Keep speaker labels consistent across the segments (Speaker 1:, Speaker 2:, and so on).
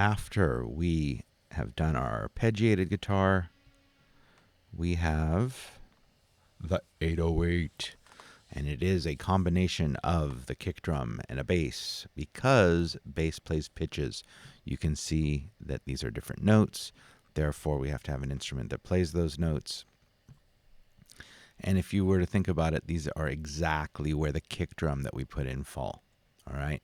Speaker 1: after we have done our arpeggiated guitar, we have the 808. And it is a combination of the kick drum and a bass. Because bass plays pitches, you can see that these are different notes. Therefore, we have to have an instrument that plays those notes. And if you were to think about it, these are exactly where the kick drum that we put in fall. All right?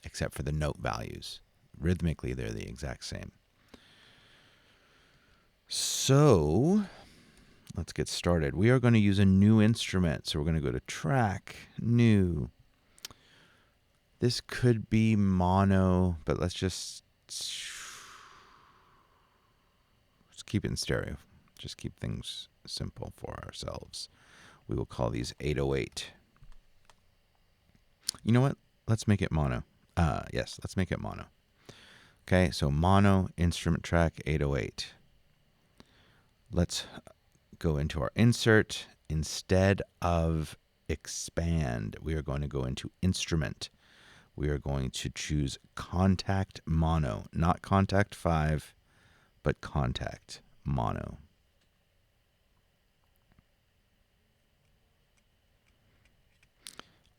Speaker 1: Except for the note values. Rhythmically, they're the exact same. So let's get started. We are going to use a new instrument. So we're going to go to Track, New. This could be mono, but let's keep it in stereo. Just keep things simple for ourselves. We will call these 808. You know what? Let's make it mono. Yes, let's make it mono. Okay, so mono instrument track 808. Let's go into our insert. Instead of expand, we are going to go into instrument. We are going to choose contact mono, not contact 5, but contact mono.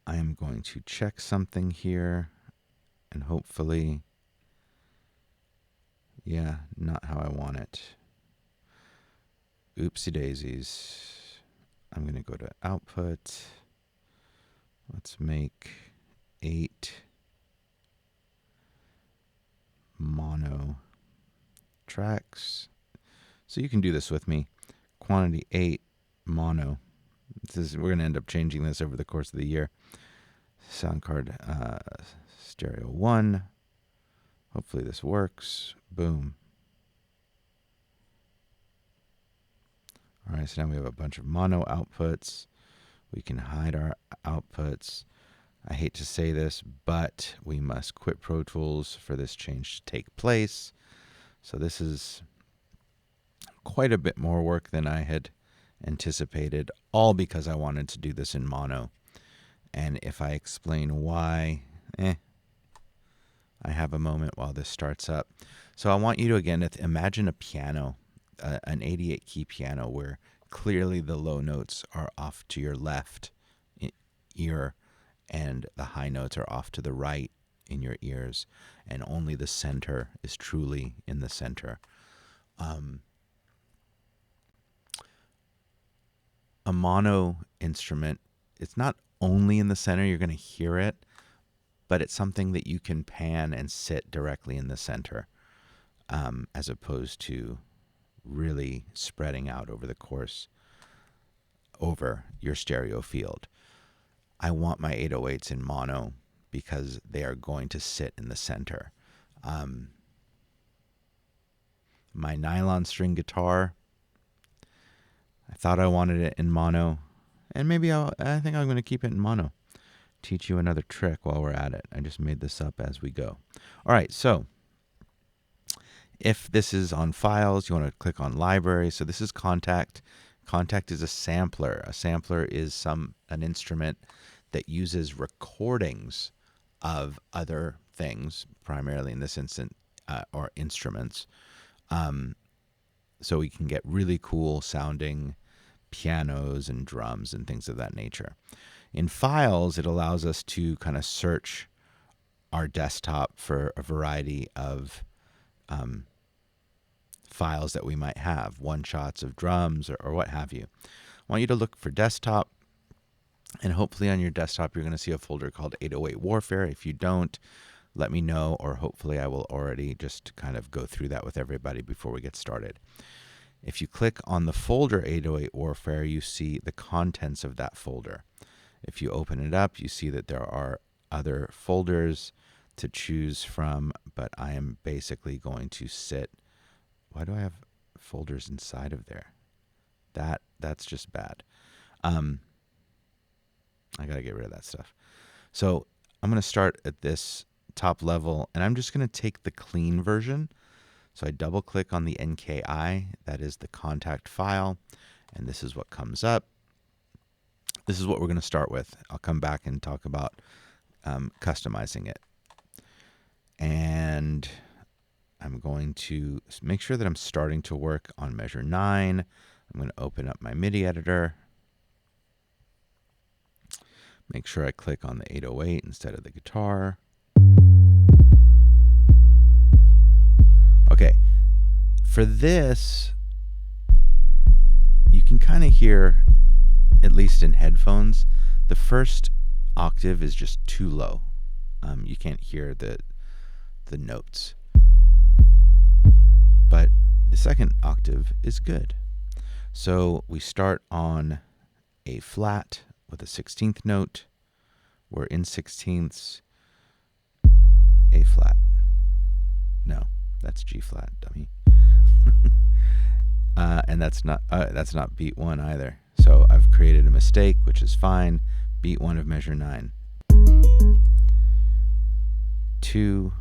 Speaker 1: I am going to check something here, and hopefully, yeah, not how I want it. Oopsie daisies. I'm going to go to output. Let's make 8 mono tracks. So you can do this with me. Quantity 8 mono. We're going to end up changing this over the course of the year. Sound card stereo 1. Hopefully this works. Boom. All right, so now we have a bunch of mono outputs. We can hide our outputs. I hate to say this, but we must quit Pro Tools for this change to take place. So this is quite a bit more work than I had anticipated, all because I wanted to do this in mono. And if I explain why, I have a moment while this starts up. So I want you to, again, imagine a piano, an 88 key piano where clearly the low notes are off to your left ear and the high notes are off to the right in your ears, and only the center is truly in the center. A mono instrument, it's not only in the center, you're going to hear it, but it's something that you can pan and sit directly in the center, as opposed to really spreading out over the course over your stereo field. I want my 808s in mono because they are going to sit in the center. My nylon string guitar, I thought I wanted it in mono, and maybe I think I'm going to keep it in mono. Teach you another trick while we're at it. I just made this up as we go. All right, so if this is on files, you want to click on library. So this is contact. Contact is a sampler. A sampler is an instrument that uses recordings of other things, primarily in this instance, or instruments. So we can get really cool sounding pianos and drums and things of that nature. In files, it allows us to kind of search our desktop for a variety of files that we might have, one-shots of drums or what have you. I want you to look for desktop, and hopefully on your desktop you're going to see a folder called 808 Warfare. If you don't, let me know, or hopefully I will already just kind of go through that with everybody before we get started. If you click on the folder 808 Warfare, you see the contents of that folder. If you open it up, you see that there are other folders to choose from, but I am basically going to sit. Why do I have folders inside of there? That's just bad. I got to get rid of that stuff. So I'm going to start at this top level, and I'm just going to take the clean version. So I double click on the NKI, that is the contact file, and this is what comes up. This is what we're going to start with. I'll come back and talk about customizing it. And I'm going to make sure that I'm starting to work on measure 9. I'm going to open up my Midi Editor. Make sure I click on the 808 instead of the guitar. Okay, for this, you can kind of hear, at least in headphones, the first octave is just too low. You can't hear the notes. But the second octave is good. So we start on A flat with a 16th note. We're in 16ths. A flat. No, that's G flat, dummy. And that's not beat 1 either. So I've created a mistake, which is fine. Beat 1 of measure 9. 2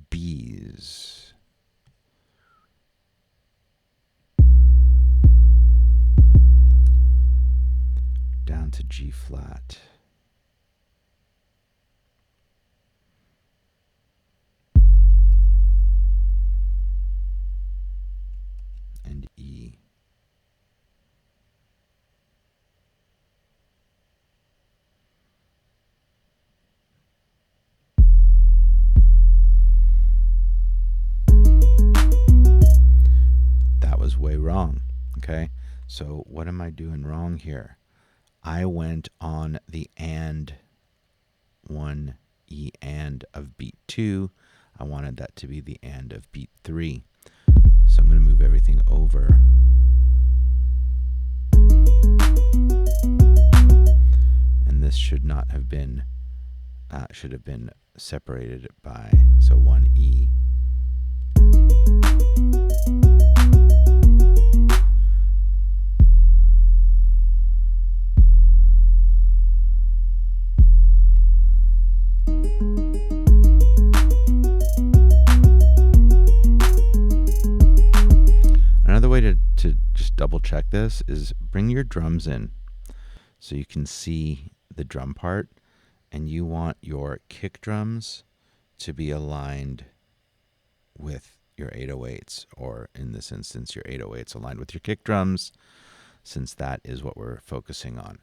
Speaker 1: B's. Down to G flat. And E. That was way wrong. Okay, so what am I doing wrong here? I went on the and 1 E and of beat 2. I wanted that to be the and of beat 3. So I'm going to move everything over. And this should not have been, should have been separated by, so 1 E. Another way to just double check this is bring your drums in so you can see the drum part, and you want your kick drums to be aligned with your 808s, or in this instance your 808s aligned with your kick drums, since that is what we're focusing on.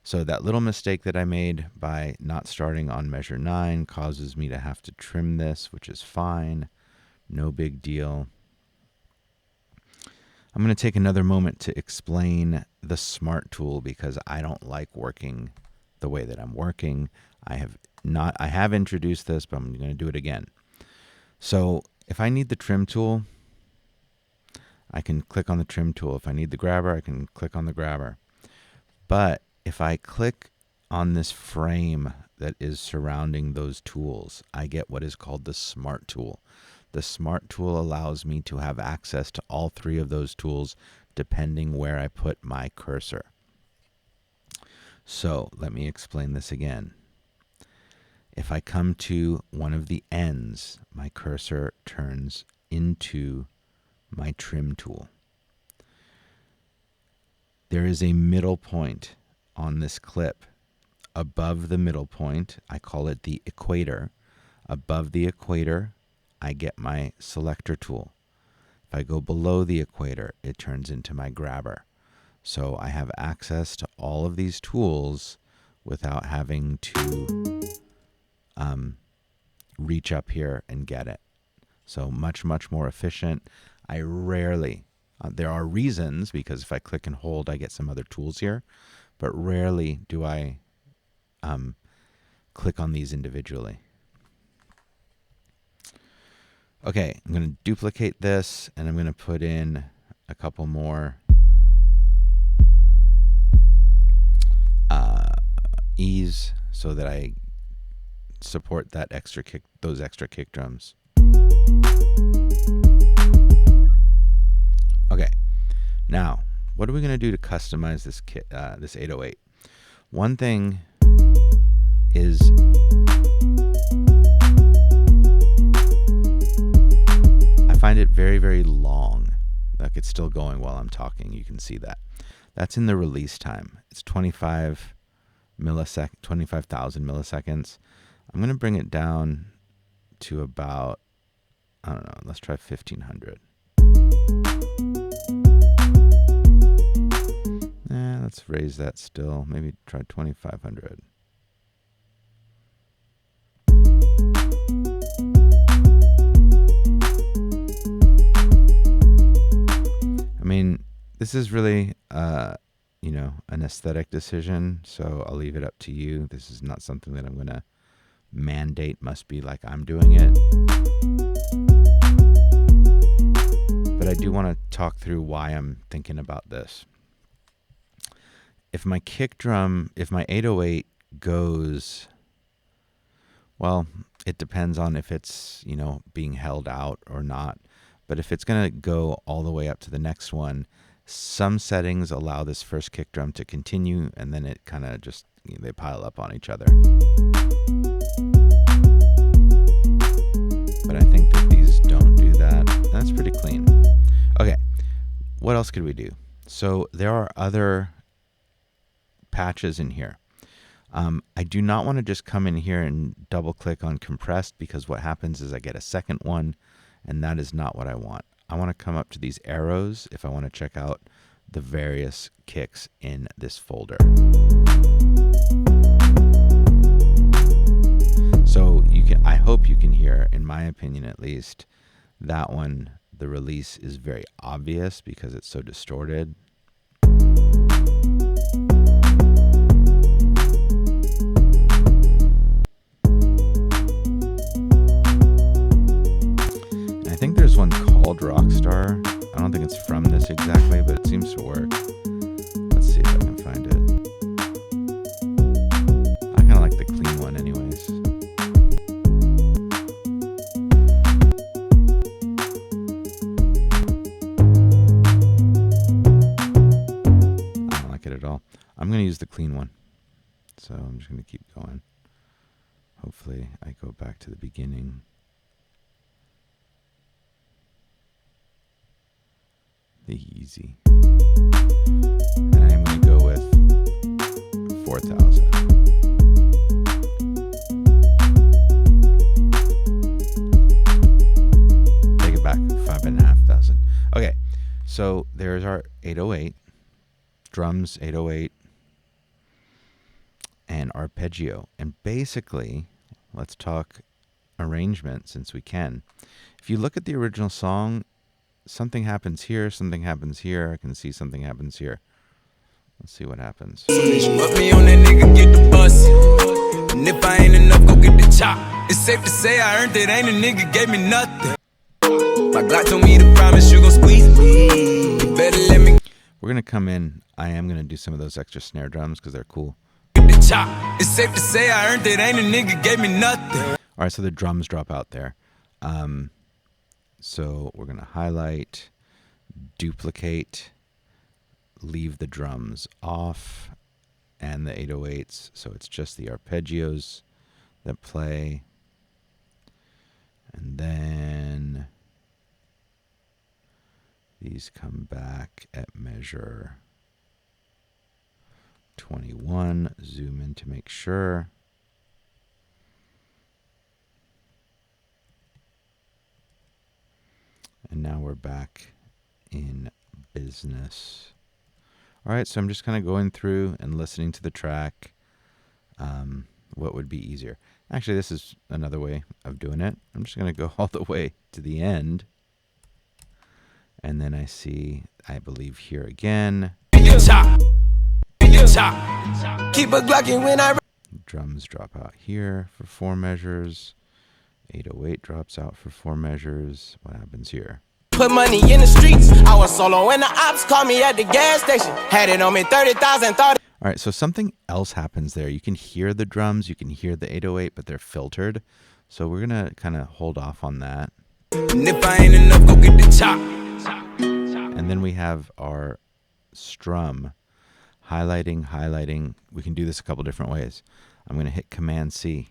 Speaker 1: So that little mistake that I made by not starting on measure 9 causes me to have to trim this, which is fine. No big deal. I'm going to take another moment to explain the Smart tool because I don't like working the way that I'm working. I have introduced this, but I'm going to do it again. So if I need the trim tool, I can click on the trim tool. If I need the grabber, I can click on the grabber. But if I click on this frame that is surrounding those tools, I get what is called the Smart tool. The Smart tool allows me to have access to all 3 of those tools depending where I put my cursor. So let me explain this again. If I come to one of the ends, my cursor turns into my trim tool. There is a middle point on this clip. Above the middle point, I call it the equator. Above the equator, I get my selector tool. If I go below the equator, it turns into my grabber. So I have access to all of these tools without having to reach up here and get it. So much, much more efficient. I rarely, there are reasons, because if I click and hold, I get some other tools here, but rarely do I click on these individually. Okay, I'm going to duplicate this, and I'm going to put in a couple more E's so that I support that extra kick, those extra kick drums. Okay, now what are we going to do to customize this kit, this 808? One thing is I find it very, very long. Like it's still going while I'm talking. You can see that. That's in the release time. It's 25,000 milliseconds. I'm going to bring it down to about, I don't know, let's try 1500. Let's raise that still. Maybe try 2500. I mean, this is really, you know, an aesthetic decision, so I'll leave it up to you. This is not something that I'm going to mandate must be like I'm doing it. But I do want to talk through why I'm thinking about this. If my kick drum, if my 808 goes, well, it depends on if it's, you know, being held out or not. But if it's going to go all the way up to the next one, some settings allow this first kick drum to continue, and then it kind of just, you know, they pile up on each other. But I think that these don't do that. That's pretty clean. Okay, what else could we do? So there are other patches in here. I do not want to just come in here and double click on compressed, because what happens is I get a second one, and that is not what I want. I want to come up to these arrows if I want to check out the various kicks in this folder. So you can, I hope you can hear, in my opinion at least, that one, the release is very obvious because it's so distorted. I think there's one called Rockstar. I don't think it's from this exactly, but it seems to work. Let's see if I can find it. I kind of like the clean one anyways. I don't like it at all. I'm going to use the clean one. So I'm just going to keep going. Hopefully I go back to the beginning. The easy. And I'm going to go with 4,000. Take it back, 5,500. Okay, so there's our 808, drums 808, and arpeggio. And basically, let's talk arrangement since we can. If you look at the original song, something happens here, something happens here. I can see something happens here. Let's see what happens.
Speaker 2: Put me on that nigga, get the bus. And if I ain't enough, go get the chop. It's safe to say I earned it, ain't a nigga gave me nothing. My Glock told me to promise you gon' squeeze me. You better let me.
Speaker 1: We're gonna come in. I am gonna do some of those extra snare drums because they're cool.
Speaker 2: Get the chop. It's safe to say I earned it, ain't a nigga gave me nothing.
Speaker 1: All right, so the drums drop out there. So we're going to highlight, duplicate, leave the drums off, and the 808s. So it's just the arpeggios that play. And then these come back at measure 21. Zoom in to make sure. And now we're back in business. All right, so I'm just kind of going through and listening to the track. What would be easier? Actually, this is another way of doing it. I'm just going to go all the way to the end. And then I see, I believe here again.
Speaker 2: Keep a Glockin' when I.
Speaker 1: Drums drop out here for 4 measures. 808 drops out for 4 measures. What happens here?
Speaker 3: Put money in the streets. I was solo when the ops called me at the gas station. Had it on me 30,000, thought.
Speaker 1: All right, so something else happens there. You can hear the drums, you can hear the 808, but they're filtered. So we're going to kind of hold off on that.
Speaker 2: And if I ain't enough, go get the chop.
Speaker 1: And then we have our strum. Highlighting. We can do this a couple different ways. I'm going to hit Command C.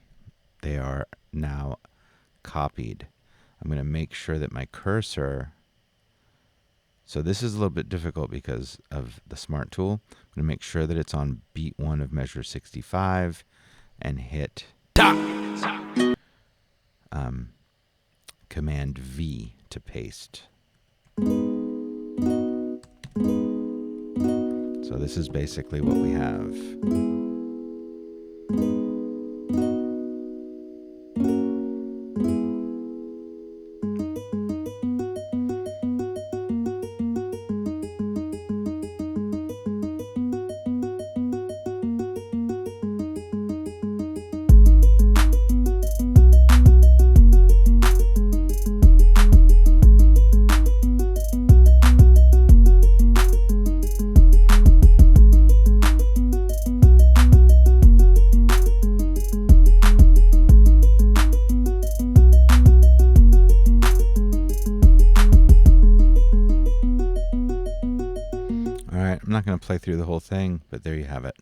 Speaker 1: They are now copied. I'm going to make sure that my cursor, so this is a little bit difficult because of the Smart Tool. I'm going to make sure that it's on beat 1 of measure 65 and hit Command V to paste. So this is basically what we have. All right, I'm not going to play through the whole thing, but there you have it.